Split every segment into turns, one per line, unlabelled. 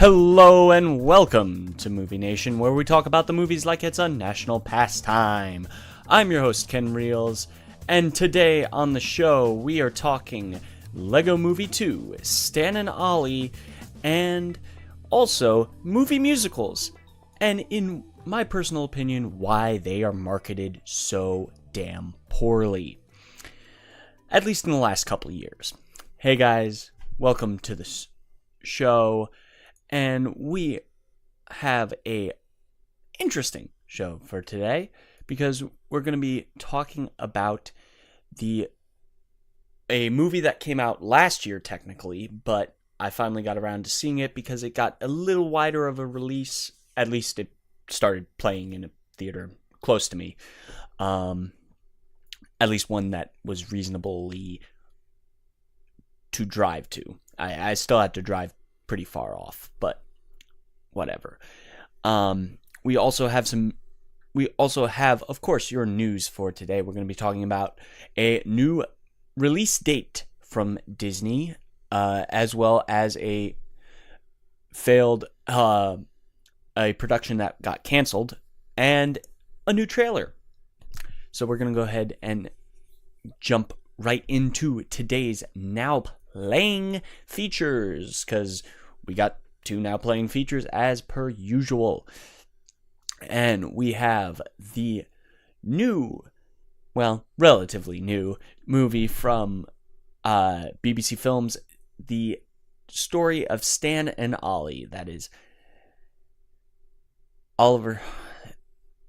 Hello and welcome to Movie Nation, where we talk about the movies like it's a national pastime. I'm your host, Ken Reels, and today on the show we are talking Lego Movie 2, Stan and Ollie, and also movie musicals, and in my personal opinion, why they are marketed so damn poorly. At least in the last couple of years. Hey guys, welcome to the show. And we have a interesting show for today because we're going to be talking about a movie that came out last year technically, but I finally got around to seeing it because it got a little wider of a release. At least it started playing in a theater close to me. At least one that was reasonably to drive to. I still had to drive pretty far off, but whatever. We also have, of course, your news for today. We're going to be talking about a new release date from Disney, as well as a failed a production that got canceled, and a new trailer. So we're going to go ahead and jump right into today's now playing features, because we got two now playing features as per usual. And we have the new, well, relatively new movie from BBC Films, The Story of Stan and Ollie. That is Oliver.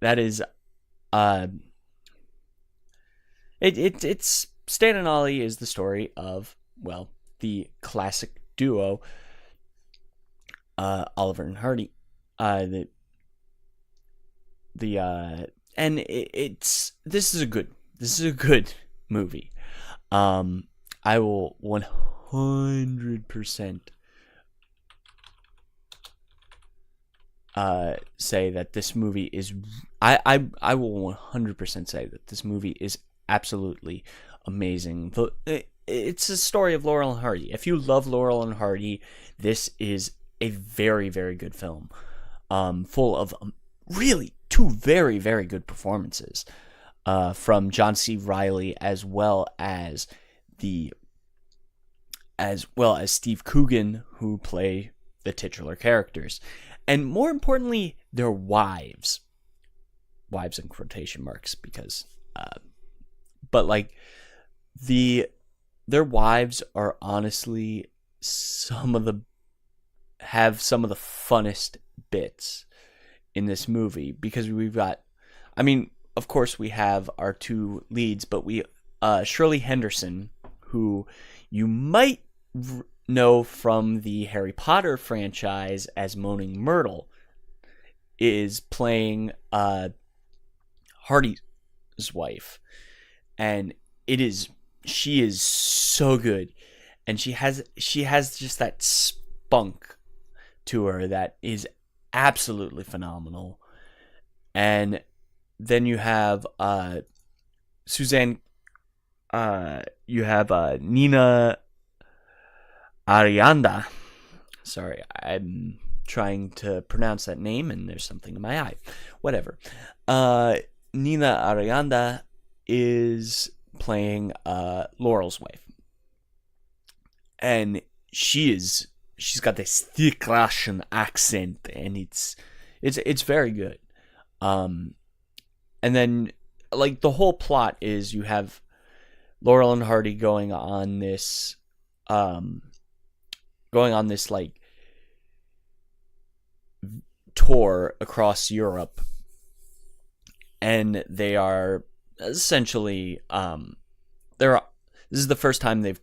That is it's Stan and Ollie is the story of, well, the classic duo, Oliver and Hardy. This is a good movie. I will 100% say that this movie is. I will 100% say that this movie is absolutely amazing. It's a story of Laurel and Hardy. If you love Laurel and Hardy, this is a very, very good film, full of really two very, very good performances from John C. Reilly, as well as Steve Coogan, who play the titular characters, and more importantly, their wives in quotation marks, because but like their wives are honestly some of the funnest bits in this movie, because we've got, I mean, of course we have our two leads, but we Shirley Henderson, who you might know from the Harry Potter franchise as Moaning Myrtle, is playing Hardy's wife, and she is so good, and she has just that spunk to her that is absolutely phenomenal. And then you have Suzanne, you have Nina Arianda. Sorry, I'm trying to pronounce that name and there's something in my eye. Whatever. Nina Arianda is playing Laurel's wife, and she's got this thick Russian accent, and it's very good. And then, like, the whole plot is you have Laurel and Hardy going on this like tour across Europe, and they are essentially this is the first time they've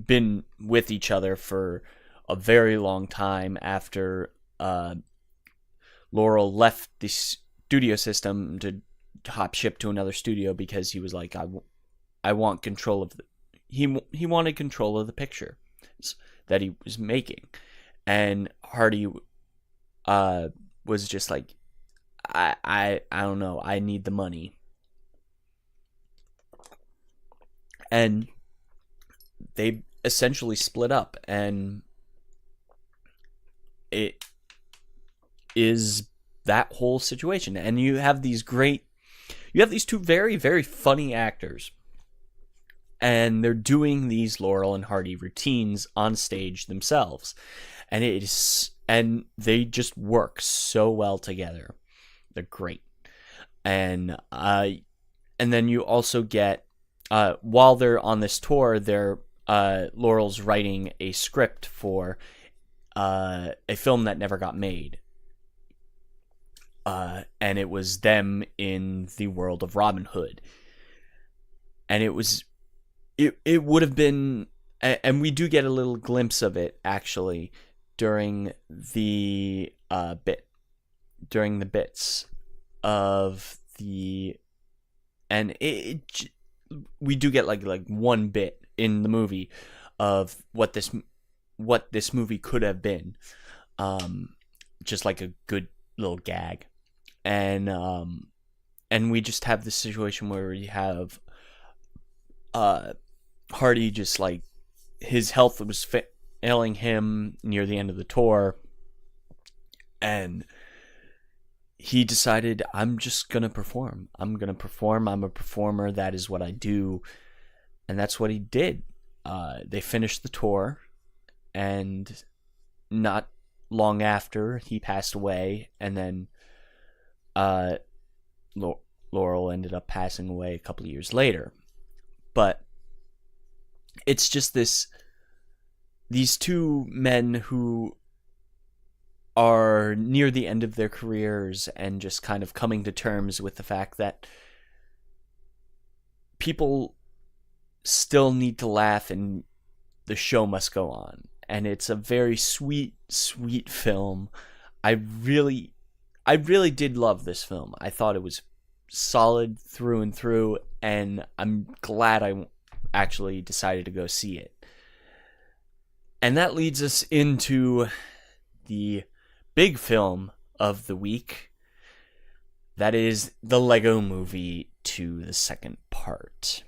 been with each other for a very long time, after Laurel left the studio system to hop ship to another studio, because he was like, I want control of he wanted control of the picture that he was making, and Hardy was just like, I don't know, I need the money. And they essentially split up, and is that whole situation. And you have these two very, very funny actors, and they're doing these Laurel and Hardy routines on stage themselves, and they just work so well together. They're great. And then you also get, while they're on this tour, Laurel's writing a script for a film that never got made. And it was them in the world of Robin Hood. And it would have been, and we do get a little glimpse of it actually during the bits of the, and we do get like one bit in the movie of what this movie could have been, just like a good little gag. And we just have this situation where we have Hardy, just like his health was failing him near the end of the tour, and he decided, I'm just gonna perform. I'm a performer. That is what I do. And that's what he did. They finished the tour, and not long after, he passed away, and then Laurel ended up passing away a couple of years later. But it's just these two men who are near the end of their careers and just kind of coming to terms with the fact that people still need to laugh and the show must go on. And it's a very sweet, sweet film. I really did love this film. I thought it was solid through and through, and I'm glad I actually decided to go see it. And that leads us into the big film of the week. That is the Lego Movie 2, the second part.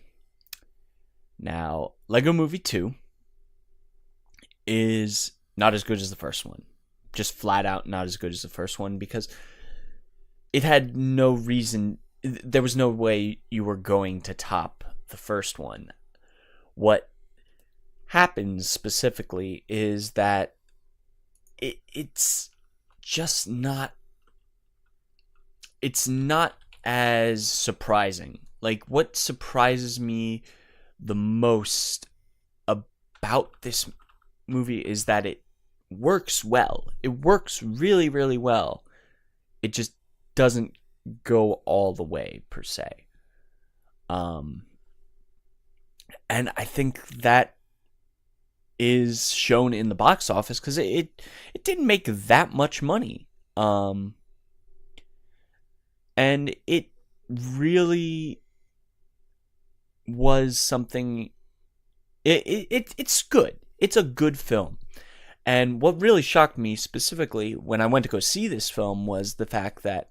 Now, Lego Movie 2 is not as good as the first one. Just flat out not as good as the first one, because it had no reason, there was no way you were going to top the first one. What happens specifically is that it's just not, it's not as surprising. Like, what surprises me the most about this movie is that it works well. It works really, really well. It just doesn't go all the way, per se. And I think that is shown in the box office, because it didn't make that much money. And it really was something, it's good. It's a good film. And what really shocked me specifically when I went to go see this film was the fact that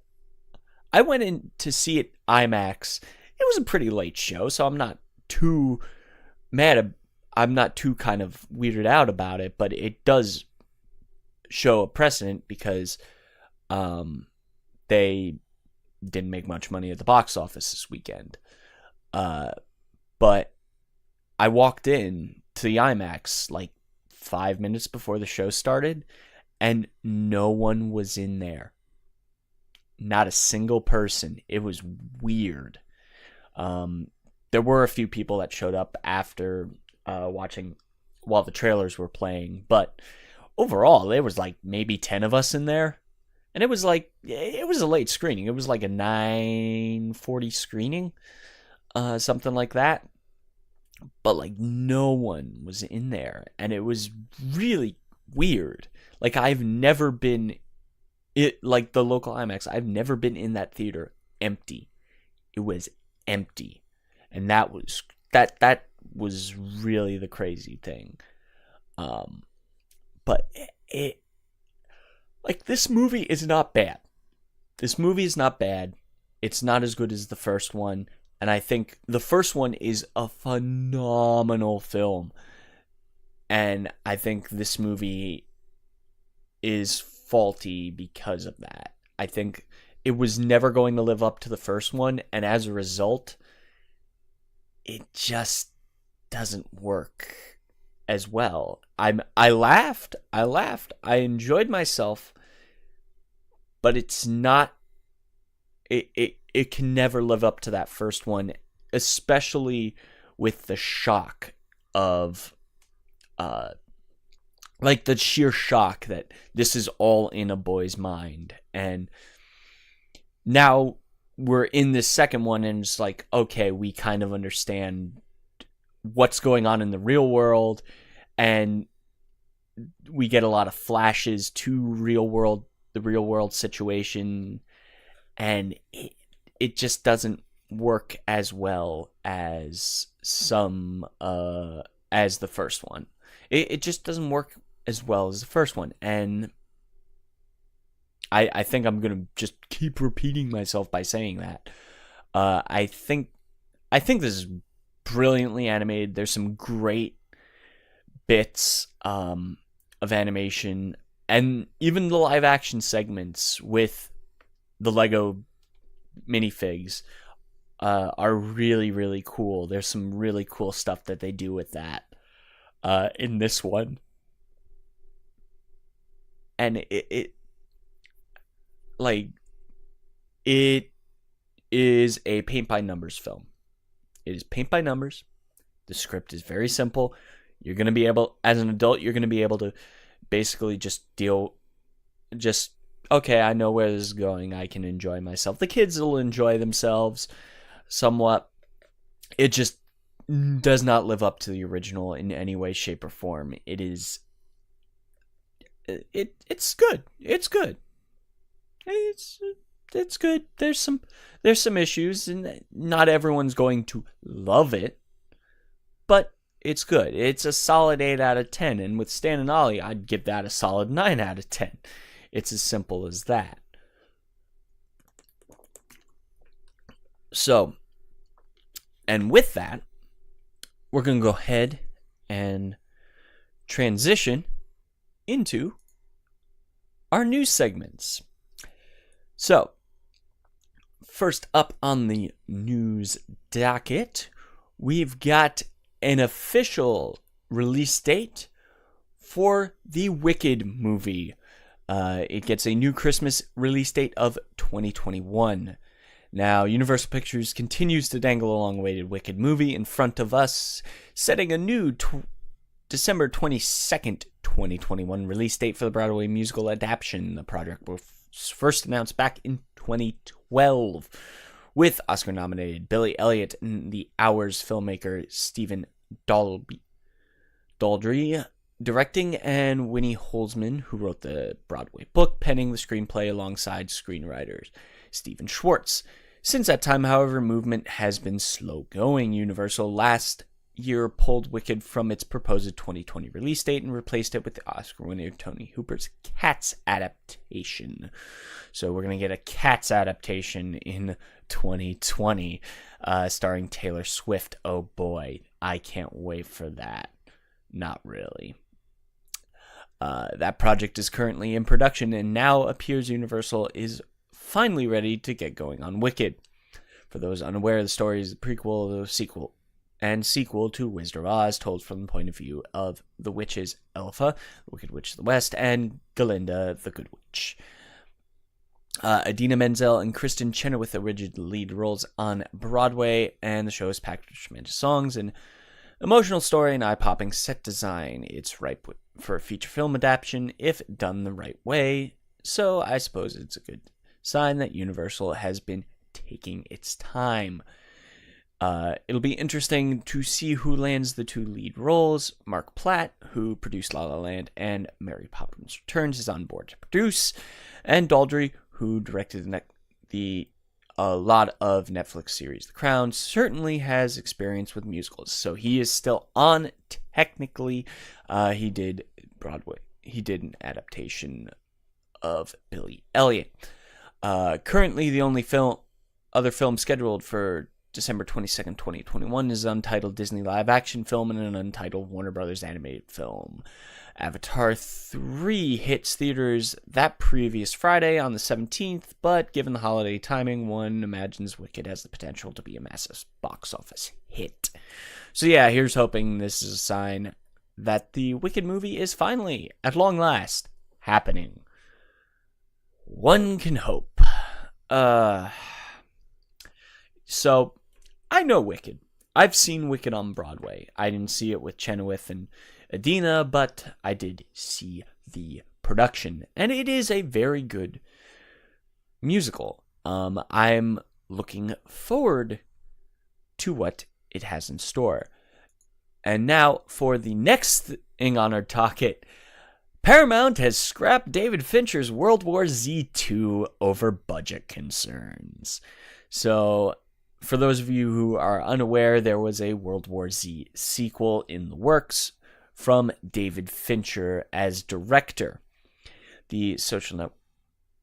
I went in to see it IMAX. It was a pretty late show, so I'm not too mad. I'm not too kind of weirded out about it, but it does show a precedent, because they didn't make much money at the box office this weekend. But I walked in to the IMAX like 5 minutes before the show started, and no one was in there. Not a single person. It was weird. There were a few people that showed up after watching while the trailers were playing, but overall there was like maybe 10 of us in there, and it was a late screening. It was like a 9:40 screening, something like that. But like no one was in there, and it was really weird. Like, I've never been like the local IMAX, I've never been in that theater empty. It was empty, and that was really the crazy thing. But it like, this movie is not bad. This movie is not bad. It's not as good as the first one. And I think the first one is a phenomenal film. And I think this movie is faulty because of that. I think it was never going to live up to the first one, and as a result, it just doesn't work as well. I laughed, I enjoyed myself, but it's not. It can never live up to that first one, especially with the shock of, like the sheer shock that this is all in a boy's mind. And now we're in this second one and it's like, okay, we kind of understand what's going on in the real world, and we get a lot of flashes to the real world situation, and it just doesn't work as well as as the first one. It just doesn't work as well as the first one, and I think I'm gonna just keep repeating myself by saying that. I think this is brilliantly animated. There's some great bits of animation, and even the live action segments with the Lego minifigs are really, really cool. There's some really cool stuff that they do with that in this one, and it is a paint by numbers film. It is paint by numbers. The script is very simple. You're going to be able, as an adult, you're going to be able to basically okay, I know where this is going. I can enjoy myself. The kids will enjoy themselves somewhat. It just does not live up to the original in any way, shape, or form. It's good. It's good. It's good. There's some issues, and not everyone's going to love it, but it's good. It's a solid 8 out of 10, and with Stan and Ollie, I'd give that a solid 9 out of 10. It's as simple as that. So, and with that, we're going to go ahead and transition into our news segments. So, first up on the news docket, we've got an official release date for the Wicked movie. It gets a new Christmas release date of 2021. Now, Universal Pictures continues to dangle a long-awaited Wicked movie in front of us, setting a new December 22nd, 2021 release date for the Broadway musical adaptation. The project was first announced back in 2012, with Oscar-nominated Billy Elliot and The Hour's filmmaker Stephen Daldry directing, and Winnie Holzman, who wrote the Broadway book, penning the screenplay alongside screenwriters Stephen Schwartz. Since that time, however, movement has been slow going. Universal last year pulled Wicked from its proposed 2020 release date and replaced it with the Oscar winner Tony Hooper's Cats adaptation. So we're going to get a Cats adaptation in 2020, starring Taylor Swift. Oh boy, I can't wait for that. Not really. That project is currently in production, and now appears Universal is finally ready to get going on Wicked. For those unaware, the story is the prequel, the sequel to Wizard of Oz, told from the point of view of the witches Elpha, the Wicked Witch of the West, and Galinda, the Good Witch. Idina Menzel and Kristen Chenoweth originated lead roles on Broadway, and the show is packed with tremendous songs and emotional story and eye-popping set design. It's ripe for a feature film adaptation if done the right way, so I suppose it's a good sign that Universal has been taking its time. It'll be interesting to see who lands the two lead roles. Mark Platt, who produced La La Land and Mary Poppins Returns, is on board to produce, and Daldry, who directed a lot of Netflix series The Crown, certainly has experience with musicals, so he is still on technically. He did an adaptation of Billy Elliot. Currently, the only other film scheduled for December 22nd, 2021 is an untitled Disney live-action film and an untitled Warner Brothers animated film. Avatar 3 hits theaters that previous Friday on the 17th, but given the holiday timing, one imagines Wicked has the potential to be a massive box office hit. So yeah, here's hoping this is a sign that the Wicked movie is finally, at long last, happening. One can hope. So, I know Wicked. I've seen Wicked on Broadway. I didn't see it with Chenoweth and Adina, but I did see the production, and it is a very good musical. I'm looking forward to what it has in store. And now for the next thing on our docket, Paramount has scrapped David Fincher's World War Z 2 over budget concerns. So, for those of you who are unaware, there was a World War Z sequel in the works from David Fincher as director. The social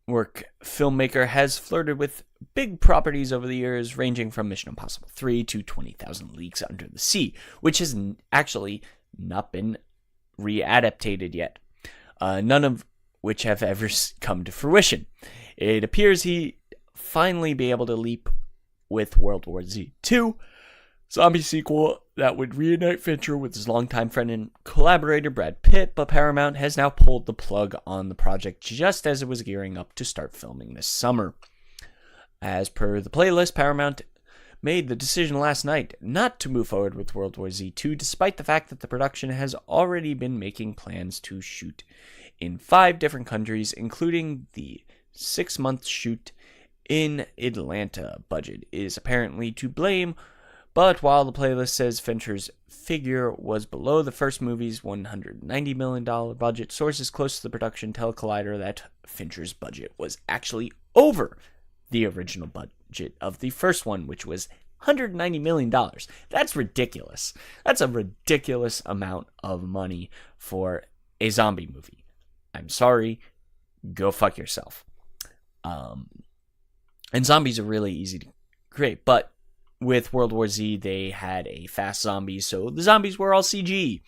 network filmmaker has flirted with big properties over the years, ranging from Mission Impossible 3 to 20,000 Leagues Under the Sea, which has actually not been readapted yet. None of which have ever come to fruition. It appears he finally be able to leap with World War Z 2, zombie sequel that would reunite Fincher with his longtime friend and collaborator Brad Pitt, but Paramount has now pulled the plug on the project just as it was gearing up to start filming this summer. As per the playlist, Paramount made the decision last night not to move forward with World War Z 2, despite the fact that the production has already been making plans to shoot in 5 different countries, including the 6-month shoot in Atlanta. Budget is apparently to blame, but while the playlist says Fincher's figure was below the first movie's $190 million budget, sources close to the production tell Collider that Fincher's budget was actually over the original budget of the first one, which was $190 million. That's ridiculous. That's a ridiculous amount of money for a zombie movie. I'm sorry. Go fuck yourself. And zombies are really easy to create, but with World War Z, they had a fast zombie, so the zombies were all CG,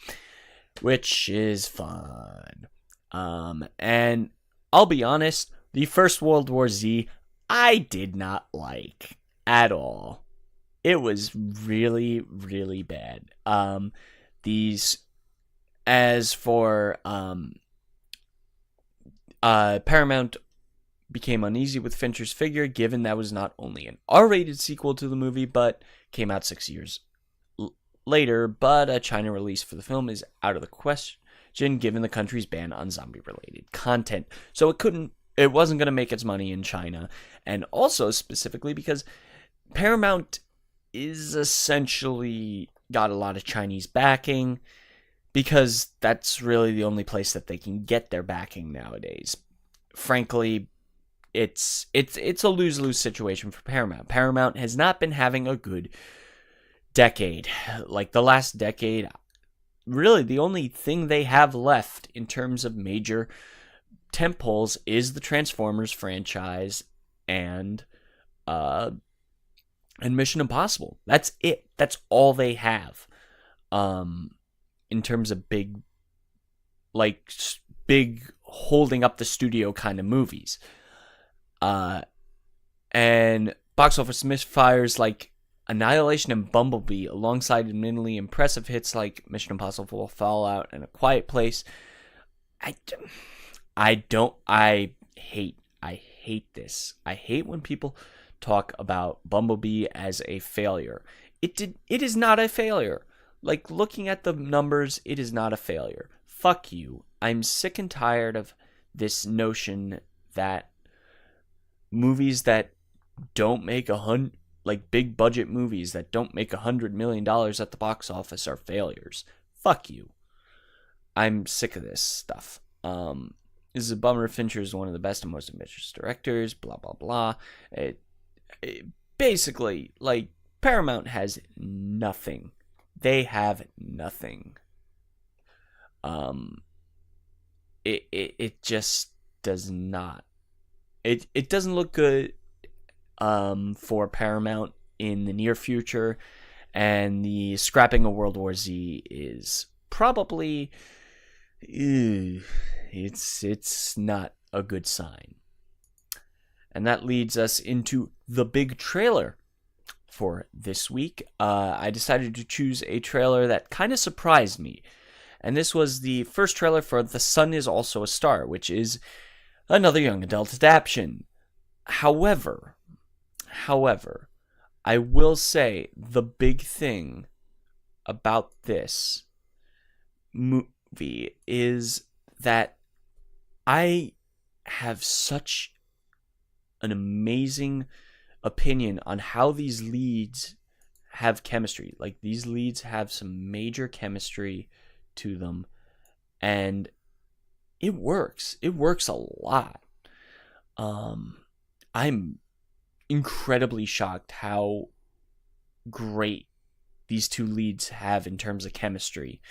which is fun. And I'll be honest, the first World War Z, I did not like at all. It was really, really bad. As for Paramount became uneasy with Fincher's figure, given that was not only an R-rated sequel to the movie, but came out 6 years later, but a China release for the film is out of the question, given the country's ban on zombie-related content. So it wasn't going to make its money in China, and also specifically because Paramount is essentially got a lot of Chinese backing, because that's really the only place that they can get their backing nowadays. Frankly, it's a lose-lose situation for Paramount. Paramount has not been having a good decade. Like the last decade, really the only thing they have left in terms of major tentpoles is the Transformers franchise and Mission Impossible. That's it. That's all they have. In terms of big holding up the studio kind of movies. And box office misfires like Annihilation and Bumblebee, alongside admittedly impressive hits like Mission Impossible Fallout and A Quiet Place. I hate this. I hate when people talk about Bumblebee as a failure. It is not a failure. Like, looking at the numbers, it is not a failure. Fuck you. I'm sick and tired of this notion that movies that don't make big budget movies that don't make $100 million at the box office are failures. Fuck you. I'm sick of this stuff. This is a bummer. Fincher is one of the best and most ambitious directors, blah, blah, blah. Basically, like, Paramount has nothing. They have nothing. It just does not. It doesn't look good for Paramount in the near future, and the scrapping of World War Z is probably ew, it's not a good sign. And that leads us into the big trailer for this week. I decided to choose a trailer that kind of surprised me. And this was the first trailer for The Sun Is Also a Star, which is another young adult adaptation. However, I will say the big thing about this movie is that I have such an amazing opinion on how these leads have chemistry. Like, these leads have some major chemistry to them, and it works. It works a lot. I'm incredibly shocked how great these two leads have in terms of chemistry.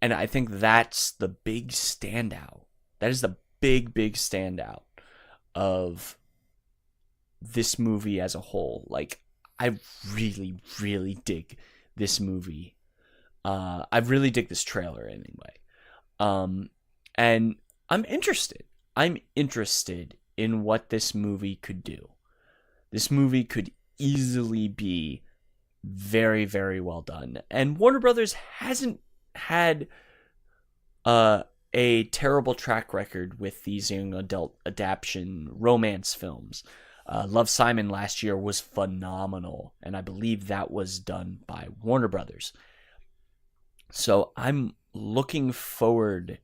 And I think that's the big standout. That is the big standout of this movie as a whole. Like, I really dig this movie. I really dig this trailer anyway. And I'm interested. I'm interested in what this movie could do. This movie could easily be very well done. And Warner Brothers hasn't had a terrible track record with these young adult adaptation romance films. Love, Simon last year was phenomenal, and I believe that was done by Warner Brothers. So I'm looking forward.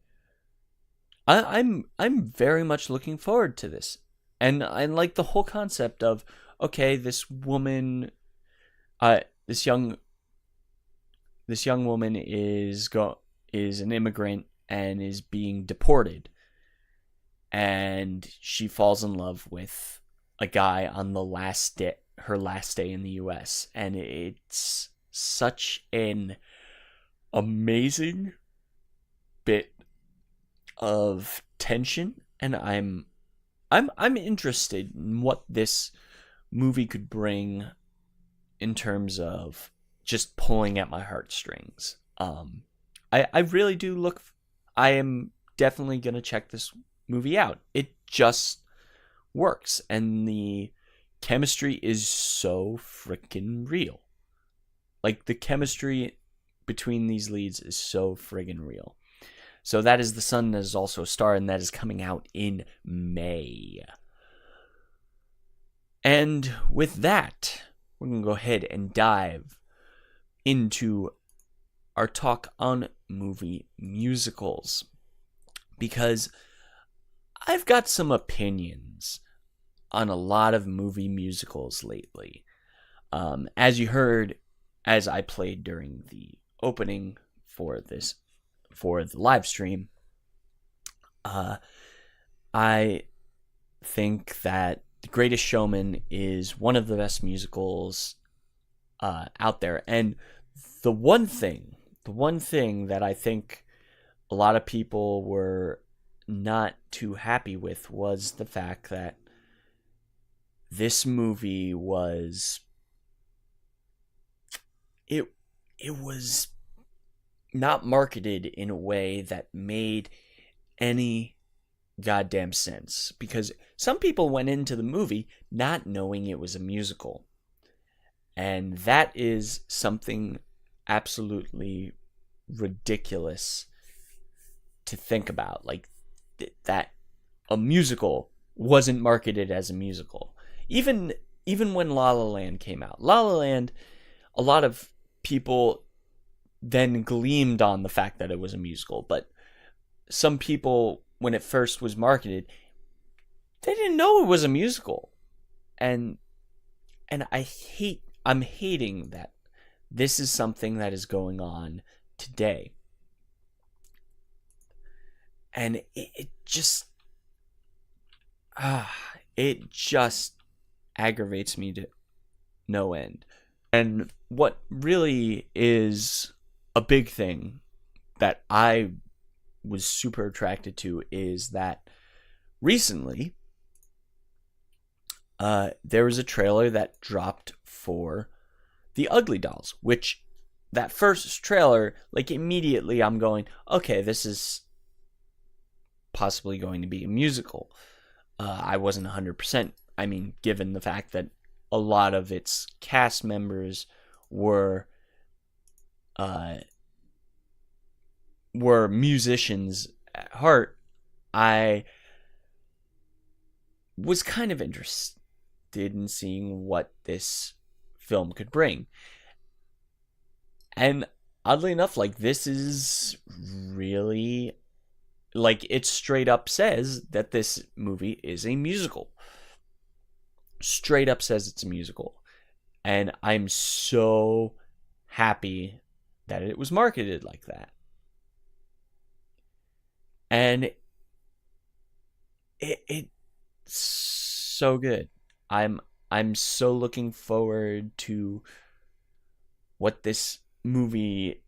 I'm very much looking forward to this, and I like the whole concept of, okay, this woman, this young woman is an immigrant and is being deported, and she falls in love with a guy on her last day in the U.S., and it's such an amazing bit of tension, and I'm interested in what this movie could bring in terms of just pulling at my heartstrings. I really do I am definitely gonna check this movie out. It just works, and the chemistry is so freaking real. Like, the chemistry between these leads is so friggin' real. So that is The Sun Is Also a Star, and that is coming out in May. And with that, we're going to go ahead and dive into our talk on movie musicals, because I've got some opinions on a lot of movie musicals lately. As you heard, as I played during the opening for the live stream, I think that The Greatest Showman is one of the best musicals out there. And the one thing that I think a lot of people were not too happy with was the fact that this movie was it was not marketed in a way that made any goddamn sense, because some people went into the movie not knowing it was a musical, and that is something absolutely ridiculous to think about. Like, that a musical wasn't marketed as a musical. Even when La La Land came out, La La Land, a lot of people then gleamed on the fact that it was a musical, but some people, when it first was marketed, they didn't know it was a musical. And I'm hating that this is something that is going on today. And it just aggravates me to no end. And what really is a big thing that I was super attracted to is that recently there was a trailer that dropped for The Ugly Dolls, which that first trailer, like, immediately I'm going, okay, this is possibly going to be a musical. I wasn't 100%. I mean, given the fact that a lot of its cast members were musicians at heart, I was kind of interested in seeing what this film could bring. And oddly enough, like, this is really, like, it straight up says that this movie is a musical. Straight up says it's a musical. And I'm so happy that it was marketed like that. And it's so good. I'm so looking forward to what this movie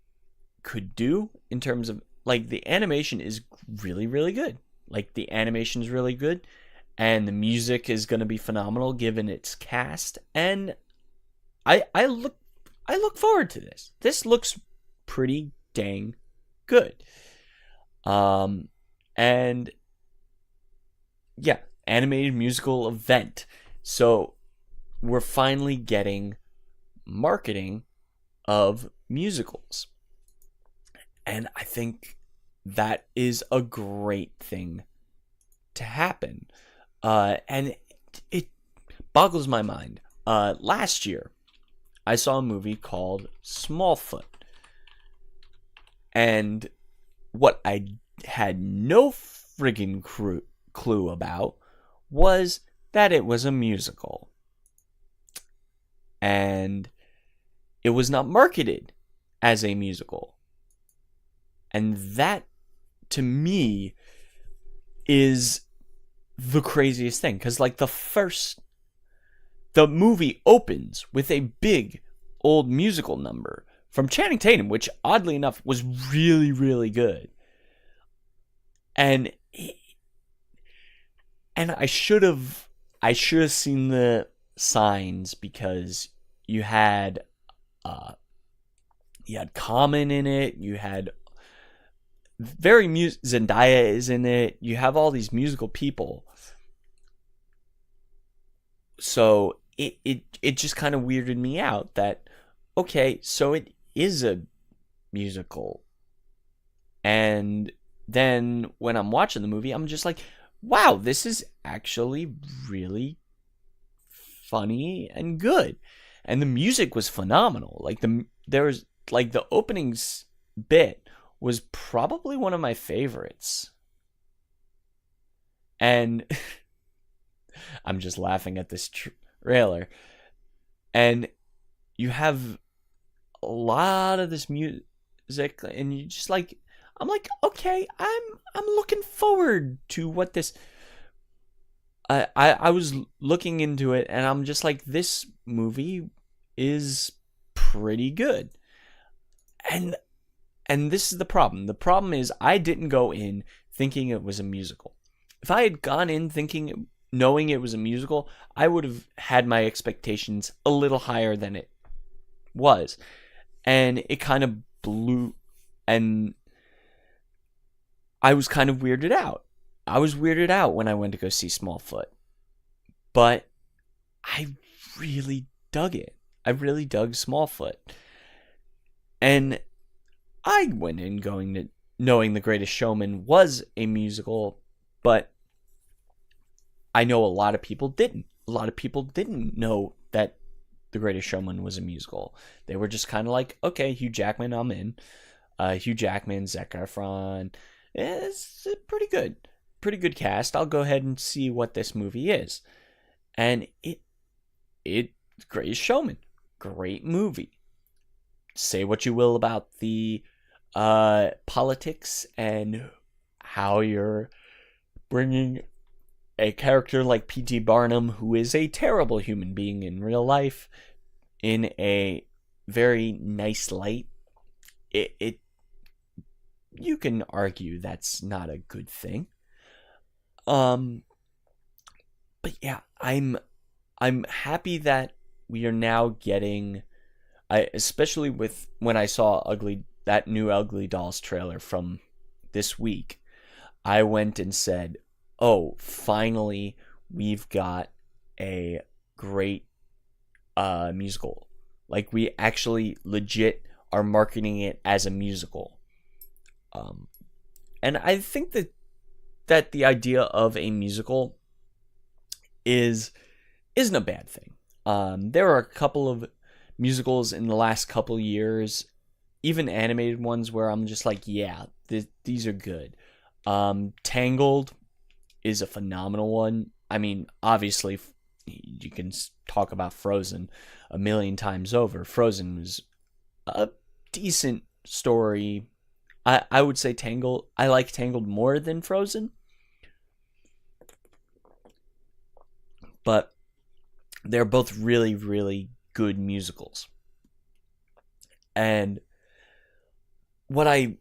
could do in terms of, like, the animation is really, really good. Like, the animation is really good, and the music is going to be phenomenal given its cast. And I look forward to this. This looks pretty dang good. And yeah, animated musical event. So we're finally getting marketing of musicals. And I think that is a great thing to happen. And it boggles my mind. Last year, I saw a movie called Smallfoot. And what I had no friggin' clue about was that it was a musical. And it was not marketed as a musical. And that, to me, is the craziest thing. Because, like, the movie opens with a big old musical number from Channing Tatum, which, oddly enough, was really, really good. And I should have seen the signs, because you had Common in it, you had Zendaya is in it, you have all these musical people. So it just kind of weirded me out that, okay, so it is a musical. And then when I'm watching the movie, I'm just like, wow, this is actually really funny and good. And the music was phenomenal. Like, the opening bit was probably one of my favorites. And I'm just laughing at this trailer. And you have a lot of this music, and you just like, I'm like, okay, I'm looking forward to what this. I was looking into it, and I'm just like, this movie is pretty good. And this is the problem. The problem is, I didn't go in thinking it was a musical. If I had gone in knowing it was a musical, I would have had my expectations a little higher than it was. And it kind of blew, and I was kind of weirded out. I was weirded out when I went to go see Smallfoot. But I really dug it. I really dug Smallfoot. And I went in knowing The Greatest Showman was a musical, but I know a lot of people didn't. A lot of people didn't know that The Greatest Showman was a musical. They were just kind of like, okay, Hugh Jackman, I'm in. Hugh Jackman, Zac Efron. It's pretty good cast. I'll go ahead and see what this movie is. And it Greatest Showman, great movie. Say what you will about the politics and how you're bringing a character like P.T. Barnum, who is a terrible human being in real life, in a very nice light. You can argue that's not a good thing. But yeah, I'm happy that we are now getting, especially with when I saw that new Ugly Dolls trailer from this week. I went and said, "Oh, finally, we've got a great musical. Like we actually legit are marketing it as a musical." Um, and I think that the idea of a musical is isn't a bad thing. There are a couple of musicals in the last couple years, even animated ones, where I'm just like, yeah, these are good. Tangled is a phenomenal one. I mean, obviously, you can talk about Frozen a million times over. Frozen was a decent story. I would say Tangled. I like Tangled more than Frozen, but they're both really, really good musicals. And what I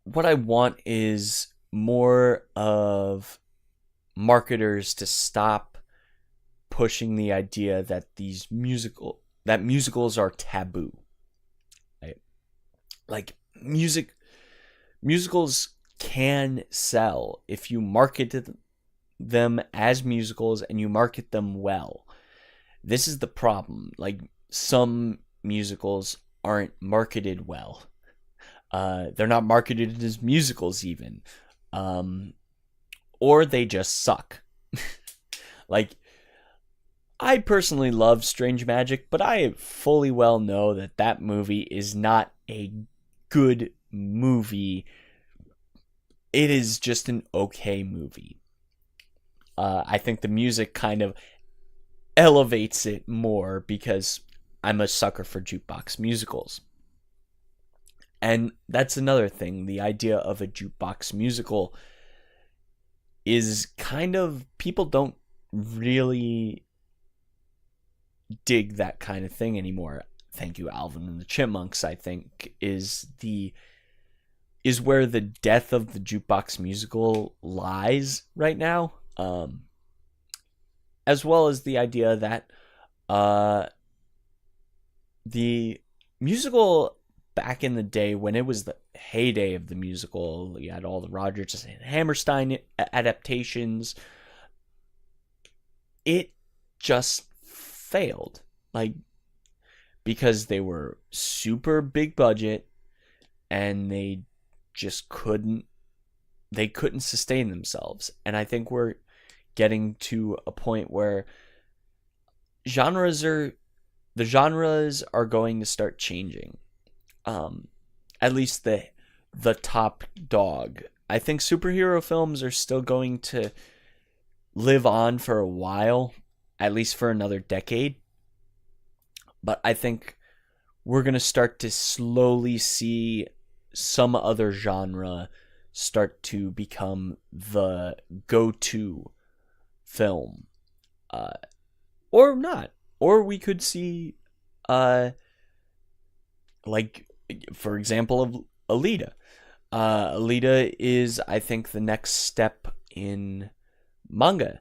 want is more of marketers to stop pushing the idea that musicals are taboo. Right? Like musicals can sell if you market them as musicals and you market them well. This is the problem. Like some musicals aren't marketed well. They're not marketed as musicals even. Or they just suck. Like, I personally love Strange Magic, but I fully well know that movie is not a good movie. It is just an okay movie. I think the music kind of elevates it more because I'm a sucker for jukebox musicals. And that's another thing. The idea of a jukebox musical is kind of, people don't really dig that kind of thing anymore. Thank you, Alvin and the Chipmunks, I think, is where the death of the jukebox musical lies right now. As well as the idea that the musical back in the day, when it was the heyday of the musical, you had all the Rodgers and Hammerstein adaptations, it just failed. Like, because they were super big budget and they just couldn't sustain themselves. And I think we're getting to a point where the genres are going to start changing. At least the top dog. I think superhero films are still going to live on for a while, at least for another decade. But I think we're going to start to slowly see some other genre start to become the go-to film. Or not. Or we could see, like, for example, of Alita. Alita is, I think, the next step in manga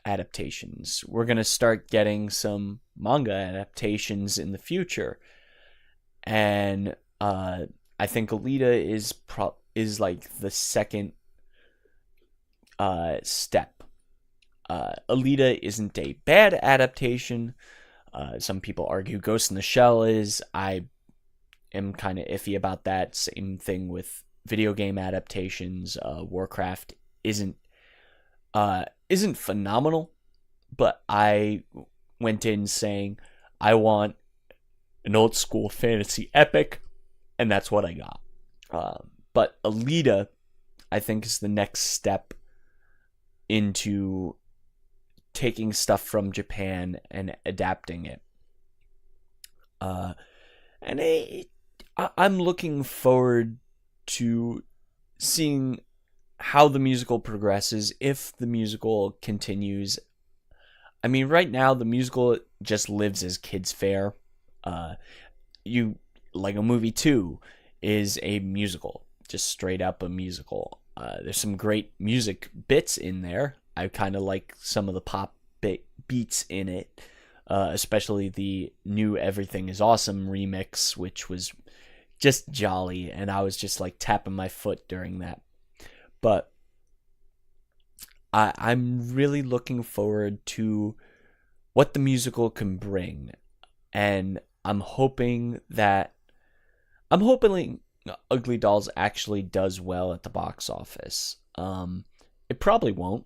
adaptations. We're going to start getting some manga adaptations in the future. And I think Alita is like the second step. Alita isn't a bad adaptation. Some people argue Ghost in the Shell is. I am kind of iffy about that. Same thing with video game adaptations. Warcraft isn't phenomenal, but I went in saying I want an old school fantasy epic, and that's what I got. But Alita, I think, is the next step into taking stuff from Japan and adapting it. And I'm looking forward to seeing how the musical progresses, if the musical continues. I mean, right now the musical just lives as kids' fare. Lego Movie 2 is a musical, just straight up a musical. There's some great music bits in there. I kind of like some of the pop beats in it, especially the new Everything is Awesome remix, which was just jolly, and I was just like tapping my foot during that. But I'm really looking forward to what the musical can bring, and I'm hoping Ugly Dolls actually does well at the box office. It probably won't.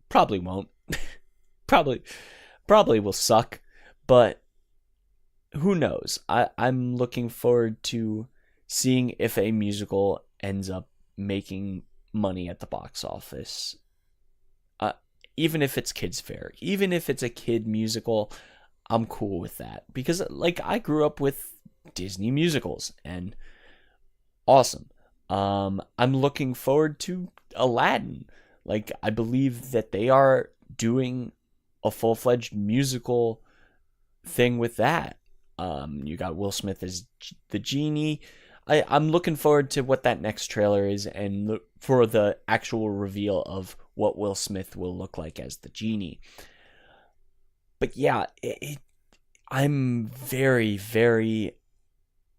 Probably won't. probably will suck, but who knows? I'm looking forward to seeing if a musical ends up making money at the box office. Even if it's kids fair, even if it's a kid musical, I'm cool with that, because like I grew up with Disney musicals and awesome. I'm looking forward to Aladdin. Like, I believe that they are doing a full-fledged musical thing with that. You got Will Smith as the genie. I'm looking forward to what that next trailer is, and for the actual reveal of what Will Smith will look like as the genie. But yeah, I'm very, very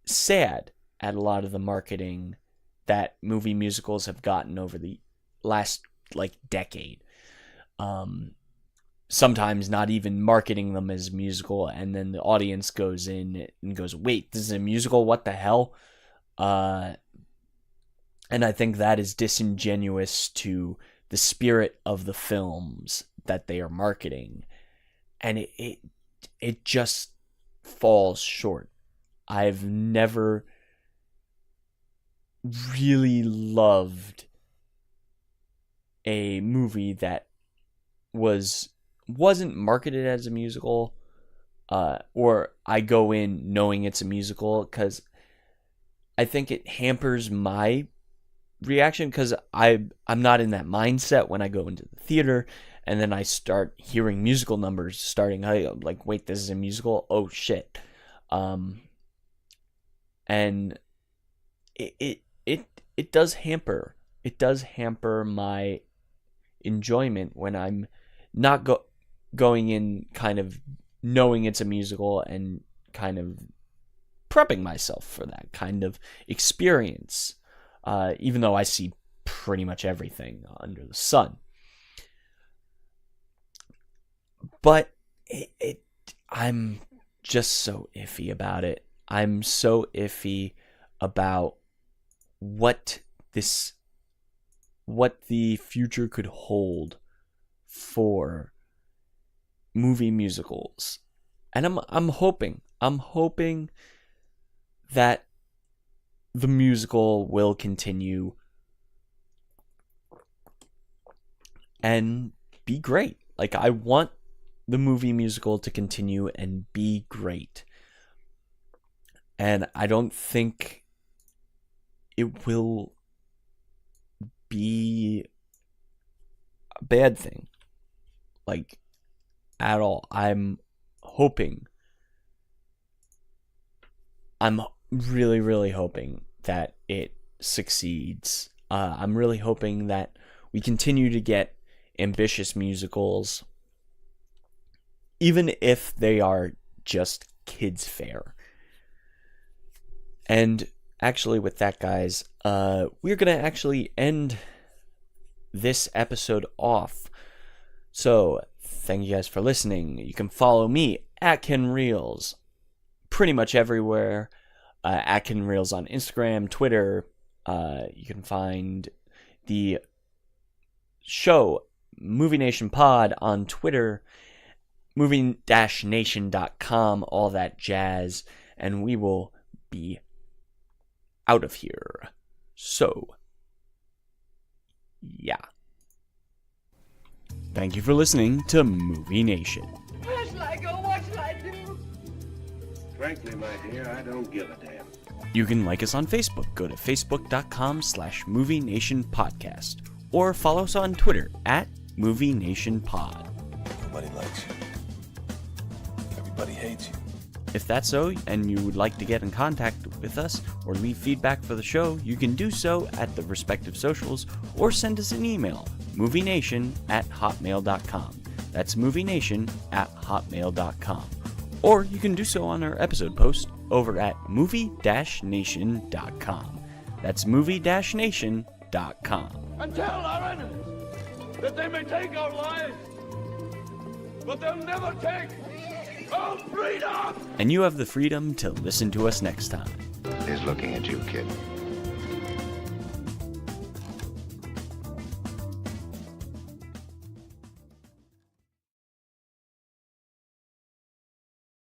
sad at a lot of the marketing that movie musicals have gotten over the last decade. Sometimes not even marketing them as musical, and then the audience goes in and goes, wait, this is a musical? What the hell? And I think that is disingenuous to the spirit of the films that they are marketing. And it just falls short. I've never really loved a movie that wasn't marketed as a musical, or I go in knowing it's a musical, because I think it hampers my reaction, because I'm not in that mindset when I go into the theater, and then I start hearing musical numbers starting. I'm like, wait, this is a musical? Oh shit. And it does hamper. It does hamper my enjoyment when I'm not going in kind of knowing it's a musical and kind of prepping myself for that kind of experience, even though I see pretty much everything under the sun. But I'm just so iffy about it. I'm so iffy about what the future could hold for movie musicals. And I'm hoping that the musical will continue and be great. Like, I want the movie musical to continue and be great. And I don't think it will be a bad thing, like, at all. I'm really, really hoping that it succeeds. I'm really hoping that we continue to get ambitious musicals, even if they are just kids' fare. And actually, with that, guys, we're going to actually end this episode off. So, thank you guys for listening. You can follow me at Ken Reels pretty much everywhere. At Ken Reels on Instagram, Twitter. You can find the show Movie Nation Pod on Twitter, movie-nation.com, all that jazz, and we will be out of here. So, yeah. Thank you for listening to Movie Nation.
Where shall I go? What shall I do?
Frankly, my dear, I don't give a damn.
You can like us on Facebook. Go to facebook.com/Movie Nation Podcast, or follow us on Twitter at Movie Nation Pod.
Nobody likes you. Everybody hates you.
If that's so, and you would like to get in contact with us or leave feedback for the show, you can do so at the respective socials, or send us an email, movienation@hotmail.com. That's movienation@hotmail.com. Or you can do so on our episode post over at movie-nation.com. That's movie-nation.com.
And tell our enemies,
that they may take our lives, but they'll never take our freedom!
And you have the freedom to listen to us next time.
Is looking at you, kid.